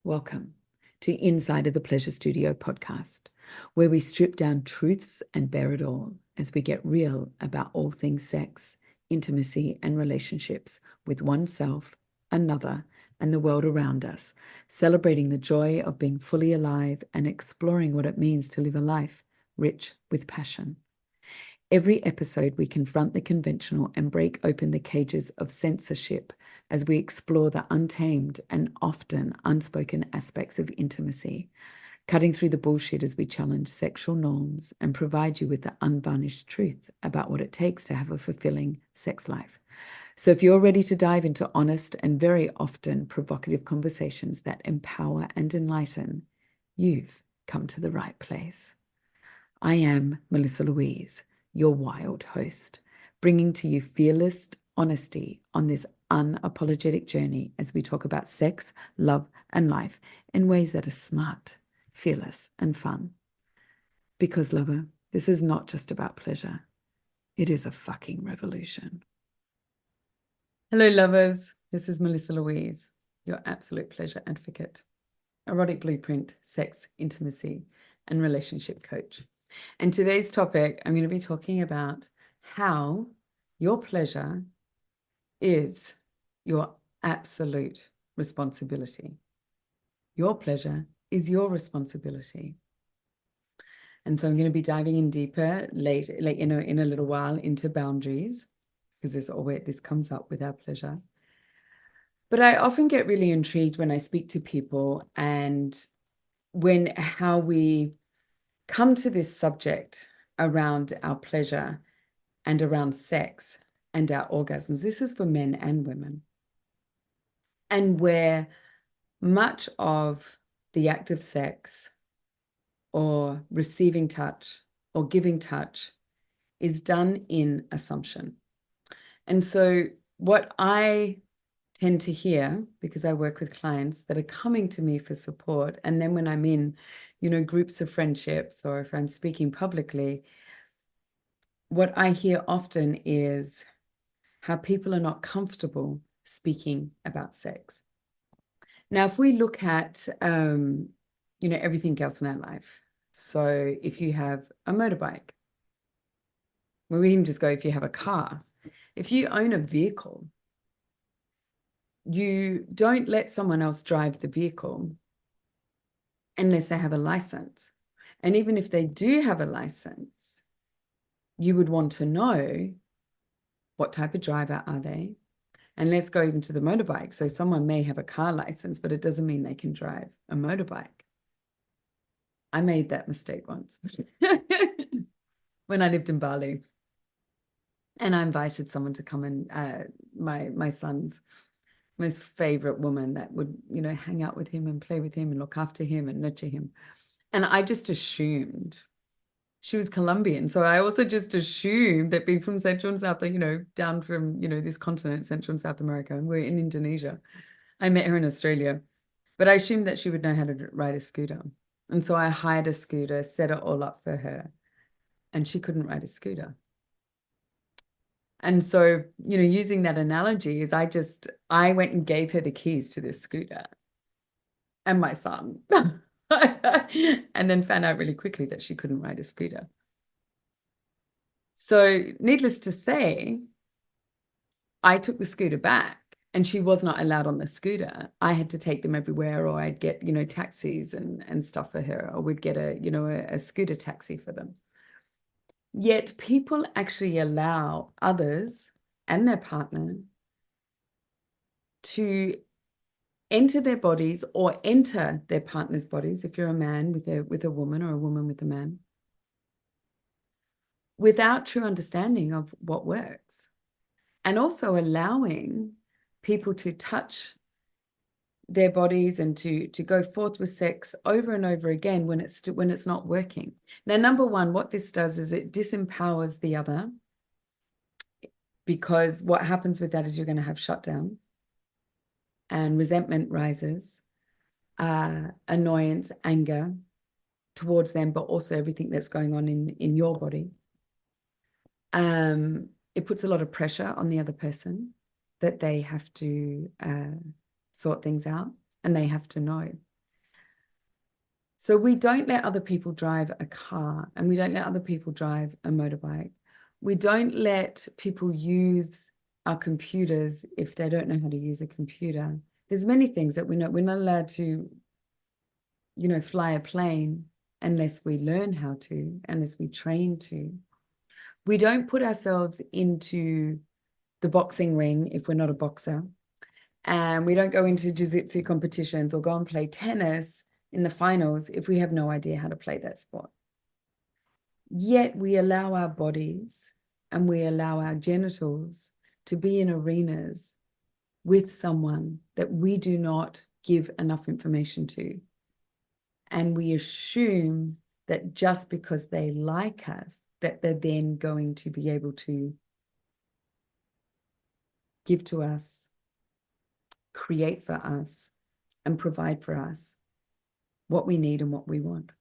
Welcome to Inside of the Pleasure Studio podcast, where we strip down truths and bear it all as we get real about all things sex, intimacy, and relationships with oneself, another, and the world around us, celebrating the joy of being fully alive and exploring what it means to live a life rich with passion. Every episode, we confront the conventional and break open the cages of censorship as we explore the untamed and often unspoken aspects of intimacy, cutting through the bullshit as we challenge sexual norms and provide you with the unvarnished truth about what it takes to have a fulfilling sex life. So if you're ready to dive into honest and very often provocative conversations that empower and enlighten, you've come to the right place. I am Melissa Louise, your wild host, bringing to you fearless honesty on this unapologetic journey as we talk about sex, love, and life in ways that are smart, fearless, and fun. Because, lover, this is not just about pleasure. It is a fucking revolution. Hello, lovers. This is Melissa Louise, your absolute pleasure advocate, erotic blueprint, sex, intimacy, and relationship coach. And today's topic, I'm going to be talking about how your pleasure is your absolute responsibility. Your pleasure is your responsibility. And so I'm going to be diving in deeper later, like in a little while, into boundaries, because this comes up with our pleasure. But I often get really intrigued when I speak to people and how we come to this subject around our pleasure and around sex and our orgasms. This is for men and women. And where much of the act of sex or receiving touch or giving touch is done in assumption. And so what I tend to hear, because I work with clients that are coming to me for support, and then when I'm in, groups of friendships or if I'm speaking publicly, what I hear often is how people are not comfortable speaking about sex. Now, if we look at, everything else in our life, so if you have a motorbike, well, we can just go if you have a car. If you own a vehicle, you don't let someone else drive the vehicle unless they have a license. And even if they do have a license, you would want to know what type of driver are they. And let's go even to the motorbike. So someone may have a car license, but it doesn't mean they can drive a motorbike. I made that mistake once when I lived in Bali. And I invited someone to come and my son's most favorite woman that would, hang out with him and play with him and look after him and nurture him. And I just assumed she was Colombian. So I also just assumed that being from Central and South, down from, this continent, Central and South America, and we're in Indonesia. I met her in Australia, but I assumed that she would know how to ride a scooter. And so I hired a scooter, set it all up for her, and she couldn't ride a scooter. And so, using that analogy is I went and gave her the keys to this scooter and my son, and then found out really quickly that she couldn't ride a scooter. So needless to say, I took the scooter back and she was not allowed on the scooter. I had to take them everywhere, or I'd get, taxis and stuff for her, or we'd get a scooter taxi for them. Yet people actually allow others and their partner to enter their bodies or enter their partner's bodies, if you're a man with a woman or a woman with a man, without true understanding of what works. And also allowing people to touch their bodies and to go forth with sex over and over again when it's not working. Now, number one, what this does is it disempowers the other, because what happens with that is you're going to have shutdown and resentment rises, annoyance, anger towards them, but also everything that's going on in your body. It puts a lot of pressure on the other person that they have to sort things out, and they have to know. So we don't let other people drive a car, and we don't let other people drive a motorbike. We don't let people use our computers if they don't know how to use a computer. There's many things that we know. We're not allowed to, fly a plane unless we learn how to, unless we train to. We don't put ourselves into the boxing ring if we're not a boxer. And we don't go into jiu-jitsu competitions or go and play tennis in the finals if we have no idea how to play that sport. Yet we allow our bodies and we allow our genitals to be in arenas with someone that we do not give enough information to. And we assume that just because they like us, that they're then going to be able to give to us, create for us, and provide for us what we need and what we want.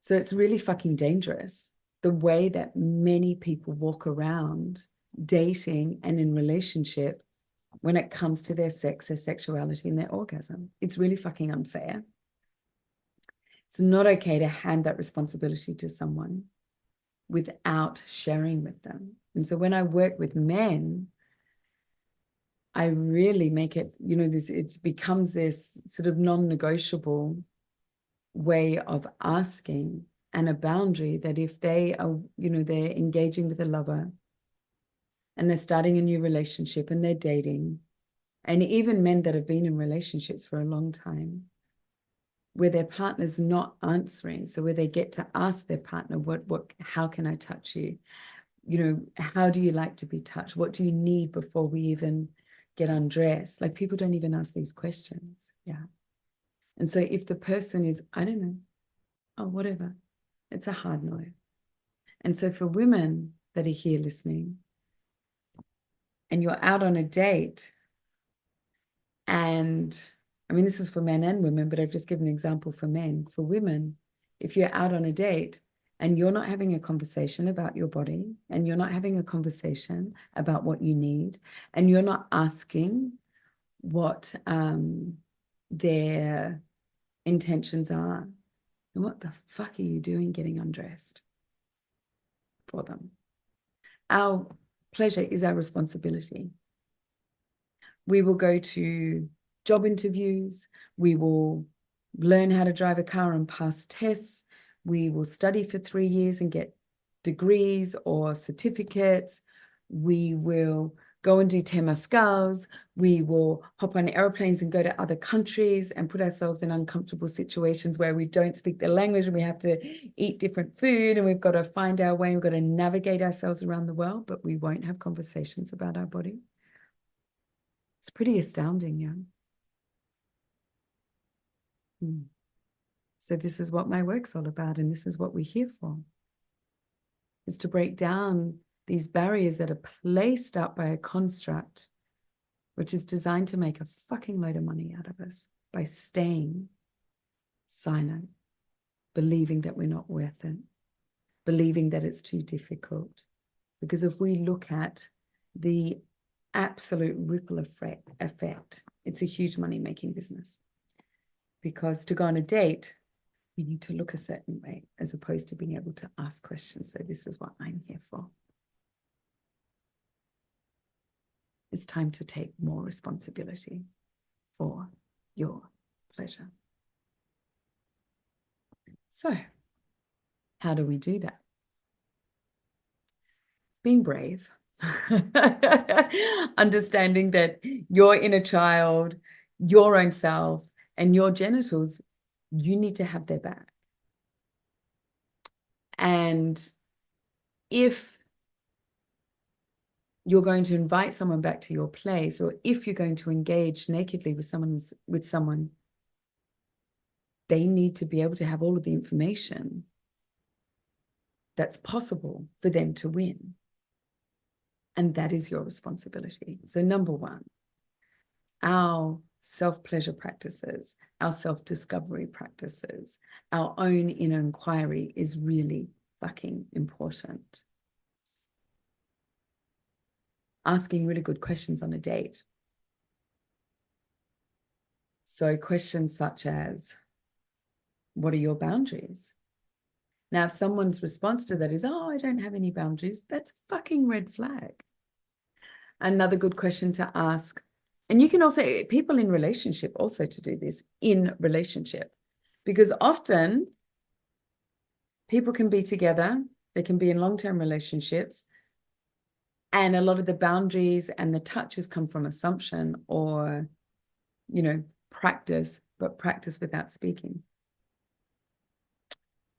So it's really fucking dangerous the way that many people walk around dating and in relationship when it comes to their sex, their sexuality, and their orgasm. It's really fucking unfair. It's not okay to hand that responsibility to someone without sharing with them. And so when I work with men, I really make it, it becomes this sort of non-negotiable way of asking, and a boundary that if they are, they're engaging with a lover and they're starting a new relationship and they're dating, and even men that have been in relationships for a long time, where their partner's not answering, so where they get to ask their partner, how can I touch you? How do you like to be touched? What do you need before we even get undressed? Like, people don't even ask these questions. Yeah. And so if the person is, I don't know, oh, whatever, it's a hard no. And so for women that are here listening, and you're out on a date, and I mean, this is for men and women, but I've just given an example for men. For women, if you're out on a date and you're not having a conversation about your body, and you're not having a conversation about what you need, and you're not asking what their intentions are, then what the fuck are you doing getting undressed for them? Our pleasure is our responsibility. We will go to job interviews. We will learn how to drive a car and pass tests. We will study for 3 years and get degrees or certificates. We will go and do temazcals. We will hop on airplanes and go to other countries and put ourselves in uncomfortable situations where we don't speak the language and we have to eat different food, and we've got to find our way. We've got to navigate ourselves around the world, but we won't have conversations about our body. It's pretty astounding, yeah. So this is what my work's all about, and this is what we're here for, is to break down these barriers that are placed up by a construct which is designed to make a fucking load of money out of us by staying silent, believing that we're not worth it, believing that it's too difficult. Because if we look at the absolute ripple effect, it's a huge money-making business. Because to go on a date, you need to look a certain way as opposed to being able to ask questions. So this is what I'm here for. It's time to take more responsibility for your pleasure. So how do we do that? It's being brave. Understanding that your inner child, your own self, and your genitals, you need to have their back. And if you're going to invite someone back to your place, or if you're going to engage nakedly with someone, they need to be able to have all of the information that's possible for them to win. And that is your responsibility. So number one, our self-pleasure practices, our self-discovery practices, our own inner inquiry is really fucking important. Asking really good questions on a date. So questions such as, What are your boundaries? Now, if someone's response to that is, oh, I don't have any boundaries, that's a fucking red flag. Another good question to ask, and you can also, people in relationship also to do this in relationship, because often people can be together, they can be in long-term relationships, and a lot of the boundaries and the touches come from assumption or, practice, but practice without speaking.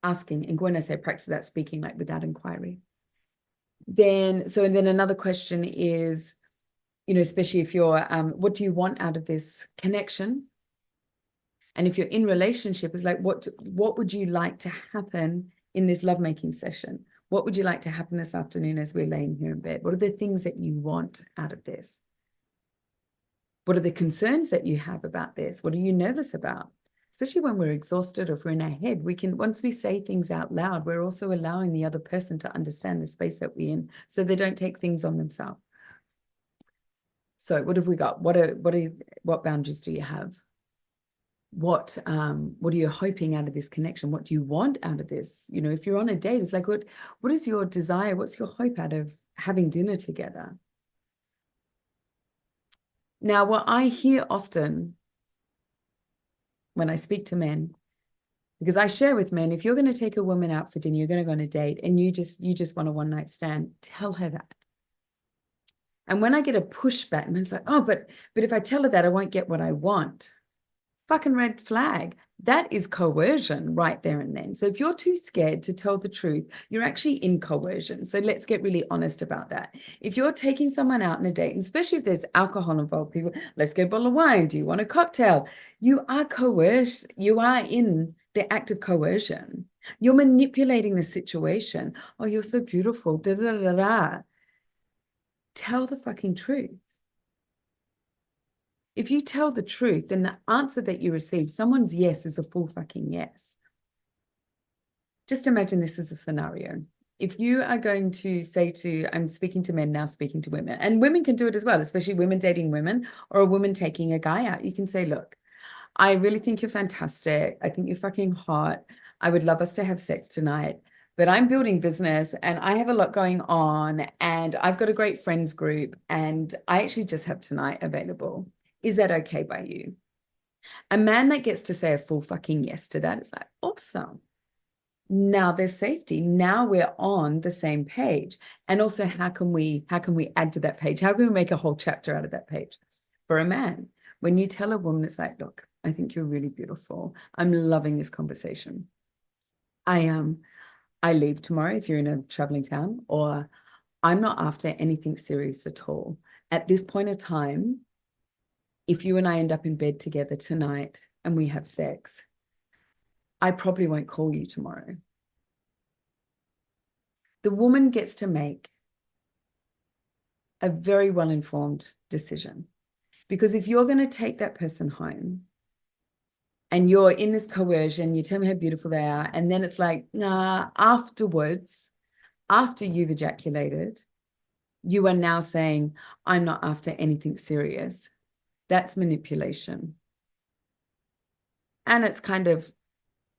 Asking, and when I say practice without speaking, like without inquiry. Then another question is, especially if you're, what do you want out of this connection? And if you're in relationship, it's like, what would you like to happen in this lovemaking session? What would you like to happen this afternoon as we're laying here in bed? What are the things that you want out of this? What are the concerns that you have about this? What are you nervous about? Especially when we're exhausted or if we're in our head, once we say things out loud, we're also allowing the other person to understand the space that we're in so they don't take things on themselves. So what have we got? What boundaries do you have? What are you hoping out of this connection? What do you want out of this? If you're on a date, it's like, what is your desire? What's your hope out of having dinner together? Now, what I hear often when I speak to men, because I share with men, if you're going to take a woman out for dinner, you're going to go on a date and you just want a one-night stand, tell her that. And when I get a pushback, and it's like, oh, but if I tell her that, I won't get what I want. Fucking red flag. That is coercion right there and then. So if you're too scared to tell the truth, you're actually in coercion. So let's get really honest about that. If you're taking someone out on a date, and especially if there's alcohol involved, people, let's get a bottle of wine. Do you want a cocktail? You are coerced. You are in the act of coercion. You're manipulating the situation. Oh, you're so beautiful. Da, da, da, da. Tell the fucking truth. If you tell the truth, then the answer that you receive, someone's yes is a full fucking yes. Just imagine this as a scenario. If you are going to say I'm speaking to men now, speaking to women, and women can do it as well, especially women dating women or a woman taking a guy out. You can say, look, I really think you're fantastic. I think you're fucking hot. I would love us to have sex tonight, but I'm building business and I have a lot going on and I've got a great friends group and I actually just have tonight available. Is that okay by you? A man that gets to say a full fucking yes to that is like, awesome. Now there's safety. Now we're on the same page. And also, how can we add to that page? How can we make a whole chapter out of that page? For a man, when you tell a woman, it's like, look, I think you're really beautiful. I'm loving this conversation. I leave tomorrow if you're in a traveling town, or I'm not after anything serious at all. At this point of time, if you and I end up in bed together tonight and we have sex, I probably won't call you tomorrow. The woman gets to make a very well-informed decision. Because if you're going to take that person home and you're in this coercion, you tell me how beautiful they are, and then it's like, nah, afterwards, after you've ejaculated, you are now saying, I'm not after anything serious. That's manipulation. And it's kind of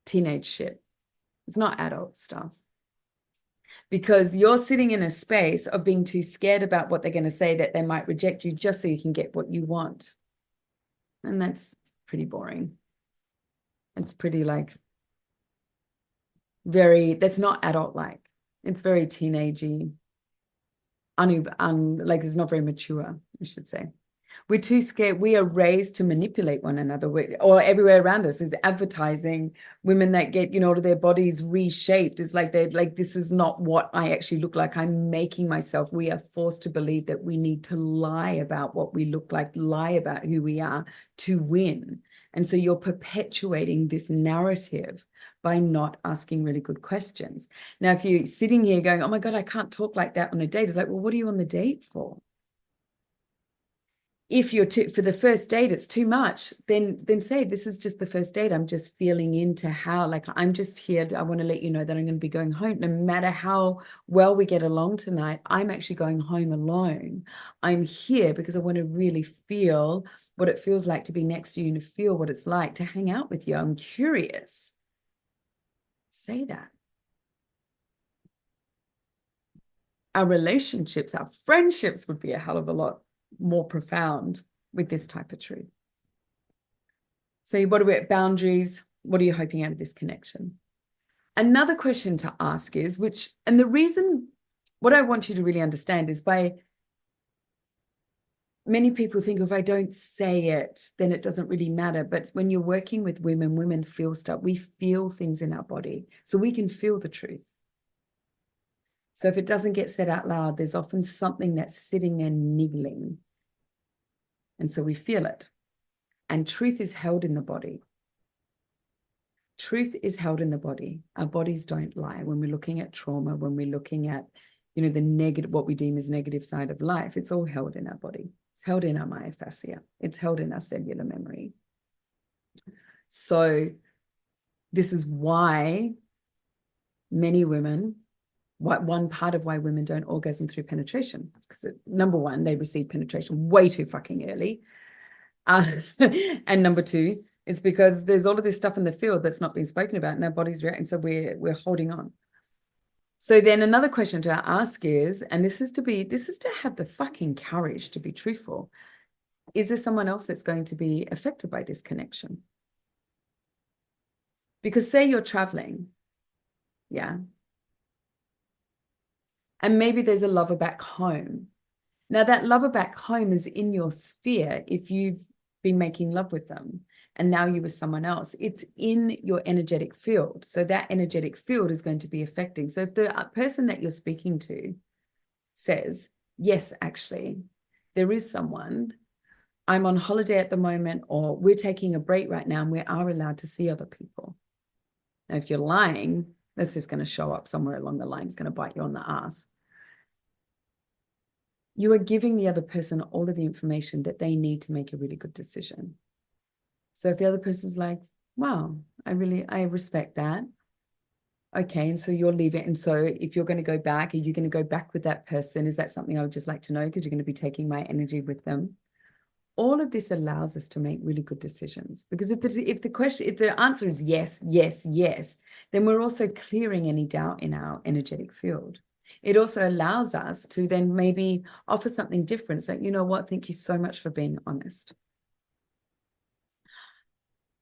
teenage shit. It's not adult stuff. Because you're sitting in a space of being too scared about what they're going to say that they might reject you just so you can get what you want. And that's pretty boring. It's pretty that's not adult-like. It's very teenagey. It's not very mature, I should say. We're too scared. We are raised to manipulate one another. Or everywhere around us is advertising women that get, all of their bodies reshaped. It's like they're like, this is not what I actually look like. I'm making myself. We are forced to believe that we need to lie about what we look like, lie about who we are to win. And so you're perpetuating this narrative by not asking really good questions. Now, if you're sitting here going, oh my God, I can't talk like that on a date, it's like, well, what are you on the date for? If you're for the first date, it's too much, then say, this is just the first date. I'm just feeling into how, I'm just here. I want to let you know that I'm going to be going home. No matter how well we get along tonight, I'm actually going home alone. I'm here because I want to really feel what it feels like to be next to you and to feel what it's like to hang out with you. I'm curious. say that. Our relationships, our friendships would be a hell of a lot more profound with this type of truth. So what about boundaries? What are you hoping out of this connection? Another question to ask is, and the reason, what I want you to really understand is many people think if I don't say it, then it doesn't really matter. But when you're working with women, women feel stuff. We feel things in our body. So we can feel the truth. So if it doesn't get said out loud, there's often something that's sitting there niggling. And so we feel it. And truth is held in the body. Truth is held in the body. Our bodies don't lie. When we're looking at trauma, when we're looking at, the negative, what we deem as negative side of life, it's all held in our body. It's held in our myofascia. It's held in our cellular memory. So this is why many women, one part of why women don't orgasm through penetration, because number one, they receive penetration way too fucking early. And number two, it's because there's all of this stuff in the field that's not being spoken about and our bodies react. And so we're holding on. So then another question to ask is, and this is to have the fucking courage to be truthful. Is there someone else that's going to be affected by this connection? Because say you're traveling, yeah, and maybe there's a lover back home. Now that lover back home is in your sphere if you've been making love with them and now you're with someone else. It's in your energetic field. So that energetic field is going to be affecting. So if the person that you're speaking to says, yes, actually, there is someone, I'm on holiday at the moment, or we're taking a break right now and we are allowed to see other people. Now, if you're lying, that's just going to show up somewhere along the line. It's going to bite you on the ass. You are giving the other person all of the information that they need to make a really good decision. So if the other person's like, wow, I respect that. Okay, and so you're leaving. And so if you're going to go back, are you going to go back with that person? Is that something I would just like to know because you're going to be taking my energy with them? All of this allows us to make really good decisions, because if the answer is yes, yes, yes, then we're also clearing any doubt in our energetic field. It also allows us to then maybe offer something different. It's like, you know what? Thank you so much for being honest.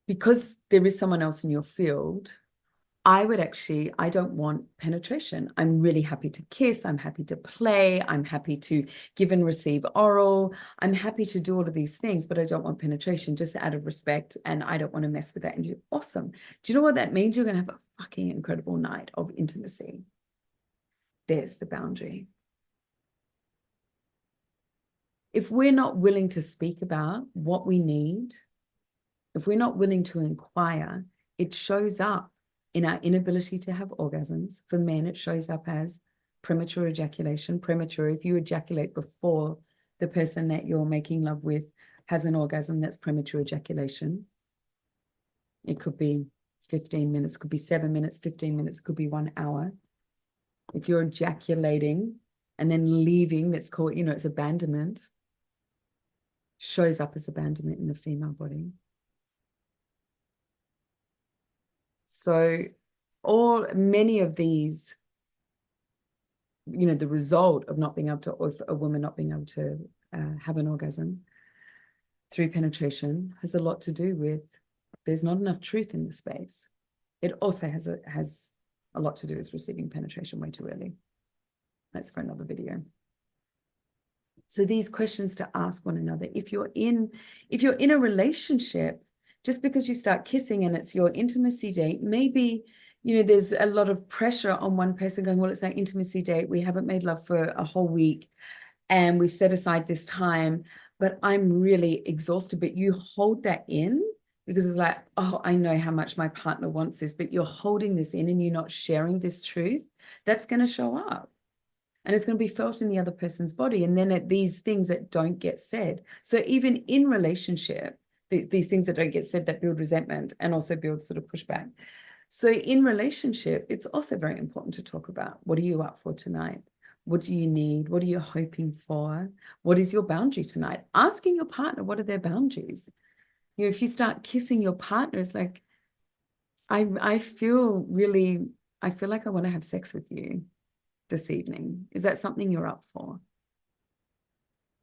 Because there is someone else in your field, I don't want penetration. I'm really happy to kiss. I'm happy to play. I'm happy to give and receive oral. I'm happy to do all of these things, but I don't want penetration, just out of respect. And I don't want to mess with that. And you're awesome. Do you know what that means? You're going to have a fucking incredible night of intimacy. There's the boundary. If we're not willing to speak about what we need, if we're not willing to inquire, it shows up in our inability to have orgasms. For men, it shows up as premature ejaculation. Premature, if you ejaculate before the person that you're making love with has an orgasm, that's premature ejaculation. It could be 15 minutes, could be 7 minutes, 15 minutes, could be 1 hour. If you're ejaculating and then leaving, that's called, it's abandonment. Shows up as abandonment in the female body. So many of these, the result of not being able to, or a woman not being able to have an orgasm through penetration has a lot to do with there's not enough truth in the space. It also has a lot to do with receiving penetration way too early. That's for another video. So these questions to ask one another. If you're in a relationship, just because you start kissing and it's your intimacy date, maybe, there's a lot of pressure on one person going, well, it's our intimacy date. We haven't made love for a whole week and we've set aside this time, but I'm really exhausted. But you hold that in because it's like, oh, I know how much my partner wants this, but you're holding this in and you're not sharing this truth. That's going to show up. And it's going to be felt in the other person's body. And then these things that don't get said. So even in relationship, these things that don't get said that build resentment and also build sort of pushback. So in relationship, it's also very important to talk about, what are you up for tonight? What do you need? What are you hoping for? What is your boundary tonight? Asking your partner, what are their boundaries? If you start kissing your partner, it's like, I feel really, I feel like I want to have sex with you this evening. Is that something you're up for?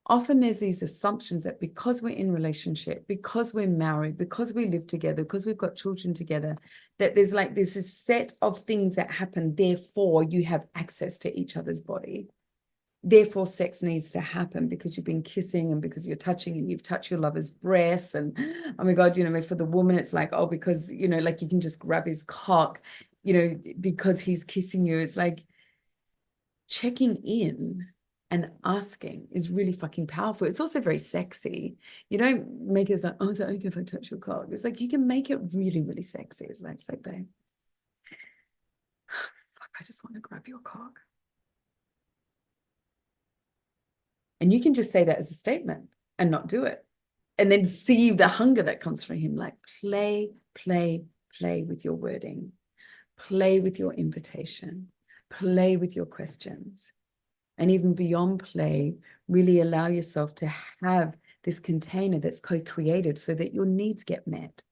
Often there's these assumptions that because we're in relationship, because we're married, because we live together, because we've got children together, that there's this set of things that happen. Therefore, you have access to each other's body. Therefore, sex needs to happen because you've been kissing and because you're touching and you've touched your lover's breasts. And oh my God, for the woman, it's like, oh, because, you can just grab his cock, because he's kissing you. It's like checking in and asking is really fucking powerful. It's also very sexy. You don't make it like, oh, is that okay if I touch your cock? It's like you can make it really, really sexy. It's like, say, babe, fuck, I just want to grab your cock. And you can just say that as a statement and not do it. And then see the hunger that comes from him. Like play with your wording. Play with your invitation. Play with your questions. And even beyond play, really allow yourself to have this container that's co-created so that your needs get met.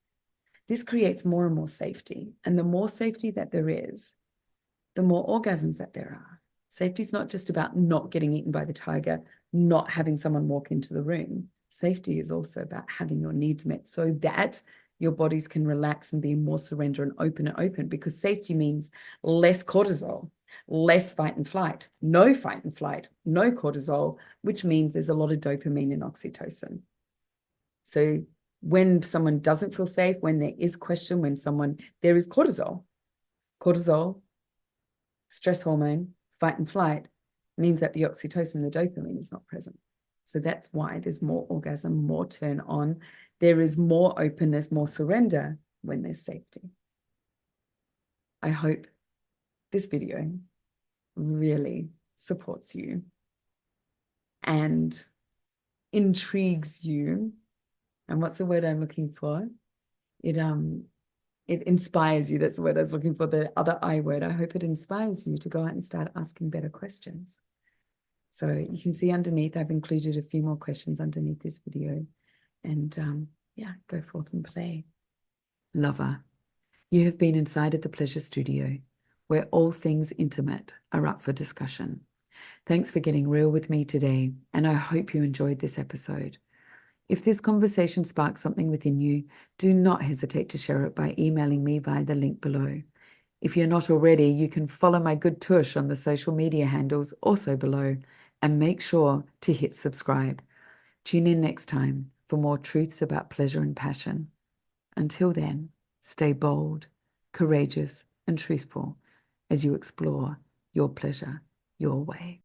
This creates more and more safety. And the more safety that there is, the more orgasms that there are. Safety is not just about not getting eaten by the tiger, not having someone walk into the room. Safety is also about having your needs met so that your bodies can relax and be more surrender and open, because safety means less cortisol, less fight and flight, no cortisol, which means there's a lot of dopamine and oxytocin. So when someone doesn't feel safe, when there is question, there is cortisol, stress hormone, fight and flight, means that the oxytocin, the dopamine is not present. So that's why there's more orgasm, more turn on. There is more openness, more surrender when there's safety. I hope this video really supports you and intrigues you. And what's the word I'm looking for? It inspires you. That's the word I was looking for, the other I word. I hope it inspires you to go out and start asking better questions. So you can see underneath, I've included a few more questions underneath this video. And yeah, go forth and play. Lover, you have been inside of the Pleasure Studio, where all things intimate are up for discussion. Thanks for getting real with me today, and I hope you enjoyed this episode. If this conversation sparks something within you, do not hesitate to share it by emailing me via the link below. If you're not already, you can follow my good tush on the social media handles also below, and make sure to hit subscribe. Tune in next time for more truths about pleasure and passion. Until then, stay bold, courageous, and truthful as you explore your pleasure your way.